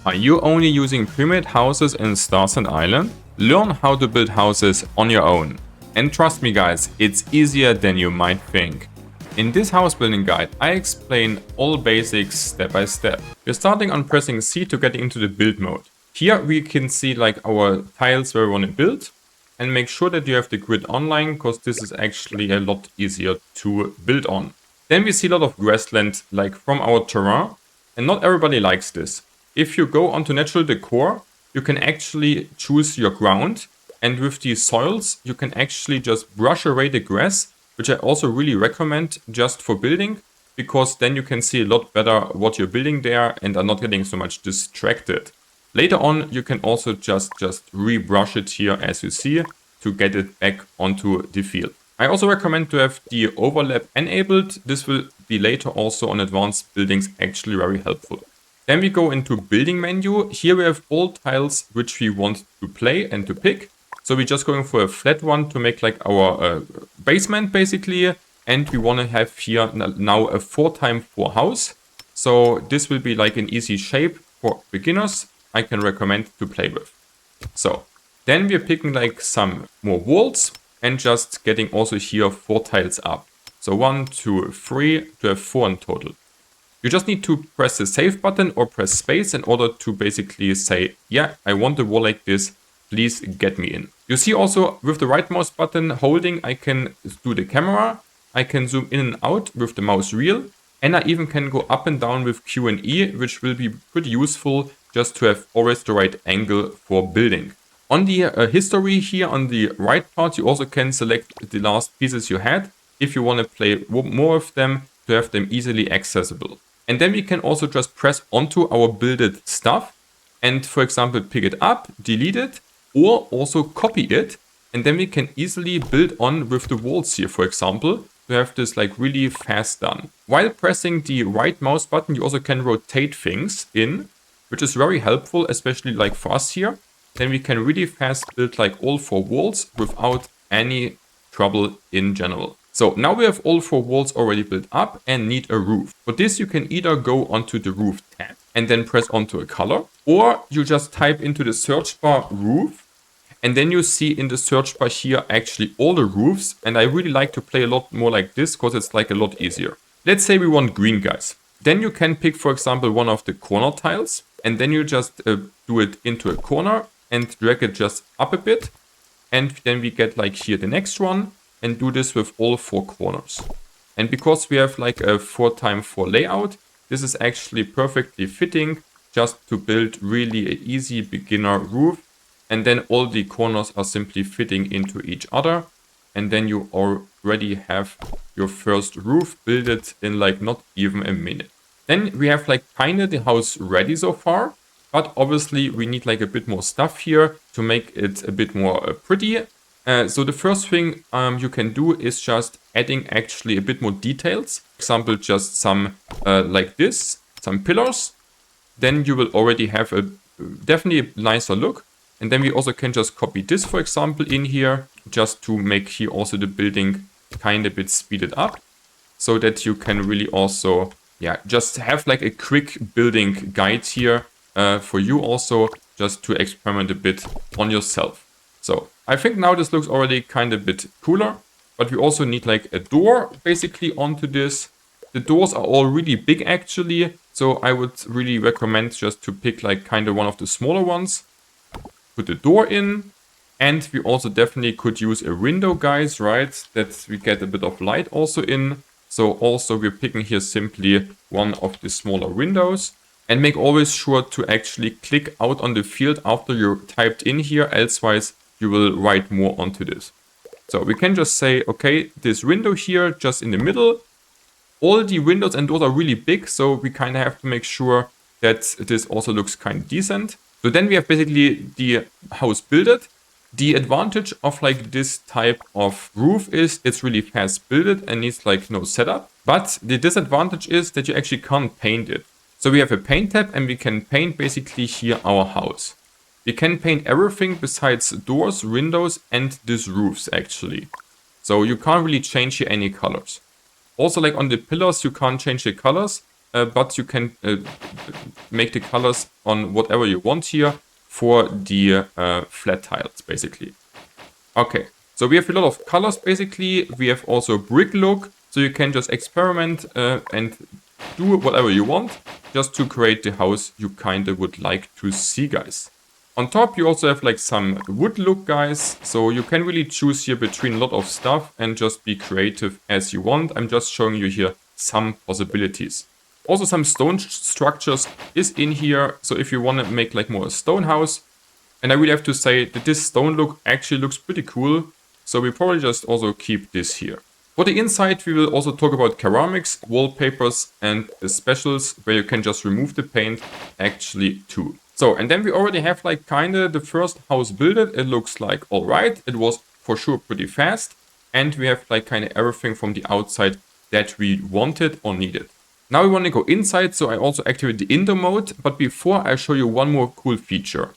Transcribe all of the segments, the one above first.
Are you only using pre-made houses in Starsand Island? Learn how to build houses on your own. And trust me guys, it's easier than you might think. In this house building guide, I explain all basics step by step. We're starting on pressing C to get into the build mode. Here we can see like our tiles where we want to build, and make sure that you have the grid online, because this is actually a lot easier to build on. Then we see a lot of grassland like from our terrain, and not everybody likes this. If you go onto natural decor, you can actually choose your ground, and with these soils you can actually just brush away the grass, which I also really recommend just for building, because then you can see a lot better what you're building there and are not getting so much distracted. Later on you can also just rebrush it here as you see to get it back onto the field. I also recommend to have the overlap enabled. This will be later also on advanced buildings actually very helpful. Then we go into building menu. Here we have all tiles which we want to play and to pick. So we're just going for a flat one to make like our basement basically. And we want to have here now a 4x4 house. So this will be like an easy shape for beginners. I can recommend to play with. So then we're picking like some more walls and just getting also here 4 tiles up. So 1, 2, 3 to have 4 in total. You just need to press the save button or press space in order to basically say, yeah, I want a wall like this, please get me in. You see also with the right mouse button holding, I can do the camera, I can zoom in and out with the mouse wheel, and I even can go up and down with Q and E, which will be pretty useful just to have always the right angle for building. On the history here on the right part, you also can select the last pieces you had if you want to play more of them to have them easily accessible. And then we can also just press onto our builded stuff and, for example, pick it up, delete it, or also copy it. And then we can easily build on with the walls here, for example, to have this like really fast done. While pressing the right mouse button, you also can rotate things in, which is very helpful, especially like for us here. Then we can really fast build like all 4 walls without any trouble in general. So now we have all 4 walls already built up and need a roof. For this you can either go onto the roof tab and then press onto a color, or you just type into the search bar roof, and then you see in the search bar here actually all the roofs. And I really like to play a lot more like this because it's like a lot easier. Let's say we want green, guys. Then you can pick, for example, one of the corner tiles, and then you just do it into a corner and drag it just up a bit. And then we get like here the next one, and do this with all 4 corners. And because we have like a 4x4 layout, this is actually perfectly fitting just to build really an easy beginner roof. And then all the corners are simply fitting into each other. And then you already have your first roof built in like not even a minute. Then we have like kind of the house ready so far. But obviously we need like a bit more stuff here to make it a bit more pretty. So the first thing you can do is just adding actually a bit more details. For example, just some like this, some pillars. Then you will already have a definitely a nicer look. And then we also can just copy this, for example, in here, just to make here also the building kind of a bit speeded up, so that you can really also, yeah, just have like a quick building guide here for you also, just to experiment a bit on yourself. So I think now this looks already kind of a bit cooler, but we also need like a door basically onto this. The doors are all really big actually, so I would really recommend just to pick like kind of one of the smaller ones. Put the door in, and we also definitely could use a window, guys, right? That we get a bit of light also in. So also we're picking here simply one of the smaller windows. And make always sure to actually click out on the field after you typed in here, elsewise you will write more onto this. So we can just say, okay, this window here just in the middle. All the windows and doors are really big, so we kind of have to make sure that this also looks kind of decent. So then we have basically the house built. The advantage of like this type of roof is it's really fast built and needs like no setup. But the disadvantage is that you actually can't paint it. So we have a paint tab and we can paint basically here our house. We can paint everything besides doors, windows, and these roofs actually. So you can't really change here any colors. Also like on the pillars, you can't change the colors, but you can make the colors on whatever you want here for the flat tiles, basically. Okay, so we have a lot of colors, basically. We have also brick look, so you can just experiment and do whatever you want, just to create the house you kind of would like to see, guys. On top, you also have like some wood look, guys, so you can really choose here between a lot of stuff and just be creative as you want. I'm just showing you here some possibilities. Also, some stone structures is in here, so if you want to make like more a stone house, and I really have to say that this stone look actually looks pretty cool, so we probably just also keep this here. For the inside, we will also talk about ceramics, wallpapers, and specials where you can just remove the paint actually too. So, and then we already have like kinda the first house built. It looks like alright. It was for sure pretty fast. And we have like kinda everything from the outside that we wanted or needed. Now we want to go inside, so I also activate the indoor mode. But before I show you one more cool feature.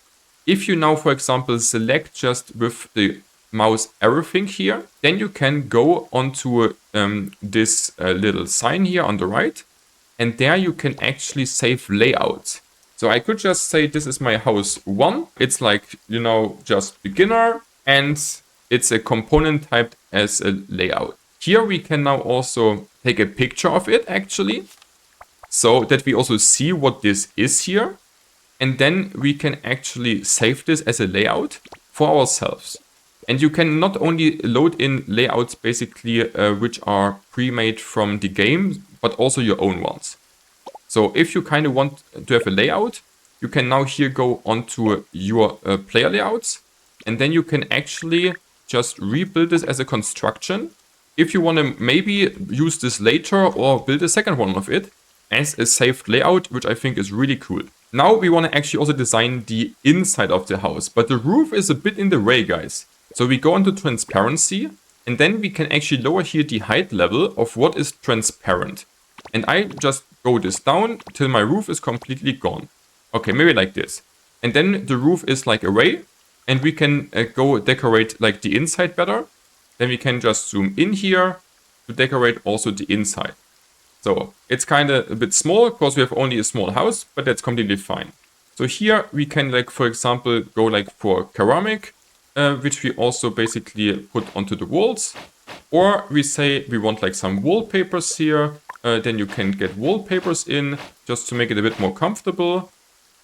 If you now, for example, select just with the mouse everything here, then you can go onto this little sign here on the right. And there you can actually save layouts. So I could just say this is my house 1. It's like, you know, just beginner, and it's a component typed as a layout. Here we can now also take a picture of it actually, so that we also see what this is here. And then we can actually save this as a layout for ourselves. And you can not only load in layouts basically which are pre-made from the game, but also your own ones. So if you kind of want to have a layout, you can now here go onto your player layouts, and then you can actually just rebuild this as a construction. If you want to maybe use this later or build a second one of it as a saved layout, which I think is really cool. Now we want to actually also design the inside of the house, but the roof is a bit in the way, guys. So we go into transparency, and then we can actually lower here the height level of what is transparent. And I just go this down till my roof is completely gone. Okay, maybe like this. And then the roof is like away, and we can go decorate like the inside better. Then we can just zoom in here to decorate also the inside. So it's kind of a bit small because we have only a small house, but that's completely fine. So here we can like, for example, go like for ceramic, which we also basically put onto the walls. Or we say we want like some wallpapers here. Then you can get wallpapers in just to make it a bit more comfortable.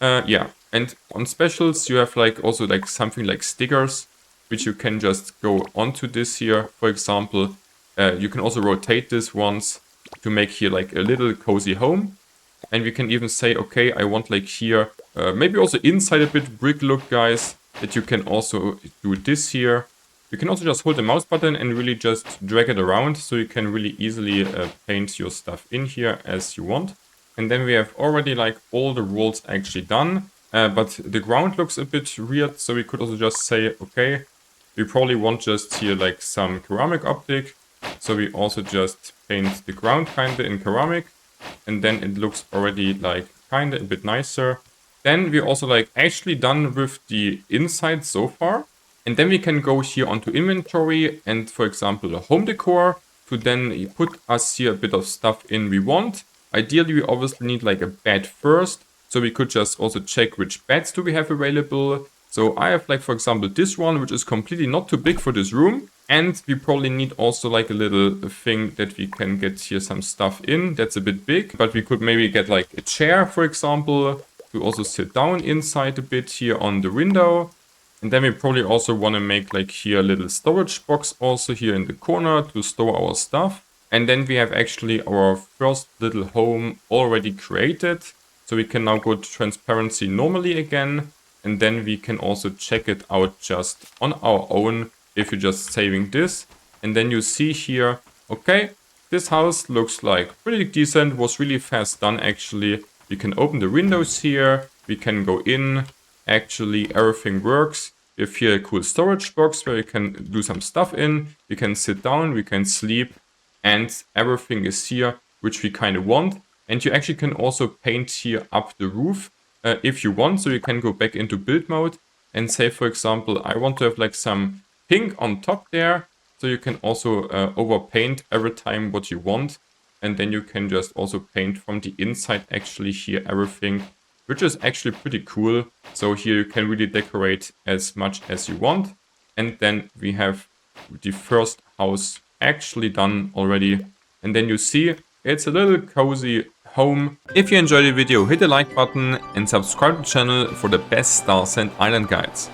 Yeah, and on specials you have like also like something like stickers, which you can just go onto this here. For example, you can also rotate this once to make here like a little cozy home. And we can even say, okay, I want like here, maybe also inside a bit brick look, guys, that you can also do this here. You can also just hold the mouse button and really just drag it around, so you can really easily paint your stuff in here as you want. And then we have already like all the walls actually done, but the ground looks a bit weird, so we could also just say, okay, we probably want just here like some ceramic optic. So we also just paint the ground kinda in ceramic, and then it looks already like kinda a bit nicer. Then we're also like actually done with the inside so far. And then we can go here onto inventory and, for example, home decor to then put us here a bit of stuff in we want. Ideally, we obviously need like a bed first. So we could just also check which beds do we have available. So I have like, for example, this one, which is completely not too big for this room. And we probably need also like a little thing that we can get here some stuff in. That's a bit big, but we could maybe get like a chair, for example, to also sit down inside a bit here on the window. And then we probably also want to make like here a little storage box also here in the corner to store our stuff. And then we have actually our first little home already created. So we can now go to transparency normally again. And then we can also check it out just on our own if you're just saving this. And then you see here, okay, this house looks like pretty decent, was really fast done actually. We can open the windows here, we can go in, actually everything works. We have here a cool storage box where you can do some stuff in, you can sit down, we can sleep, and everything is here, which we kind of want. And you actually can also paint here up the roof if you want. So you can go back into build mode and say, for example, I want to have like some pink on top there. So you can also overpaint every time what you want. And then you can just also paint from the inside actually here everything which is actually pretty cool. So here you can really decorate as much as you want. And then we have the first house actually done already. And then you see it's a little cozy home. If you enjoyed the video, hit the like button and subscribe to the channel for the best Starsand Island guides.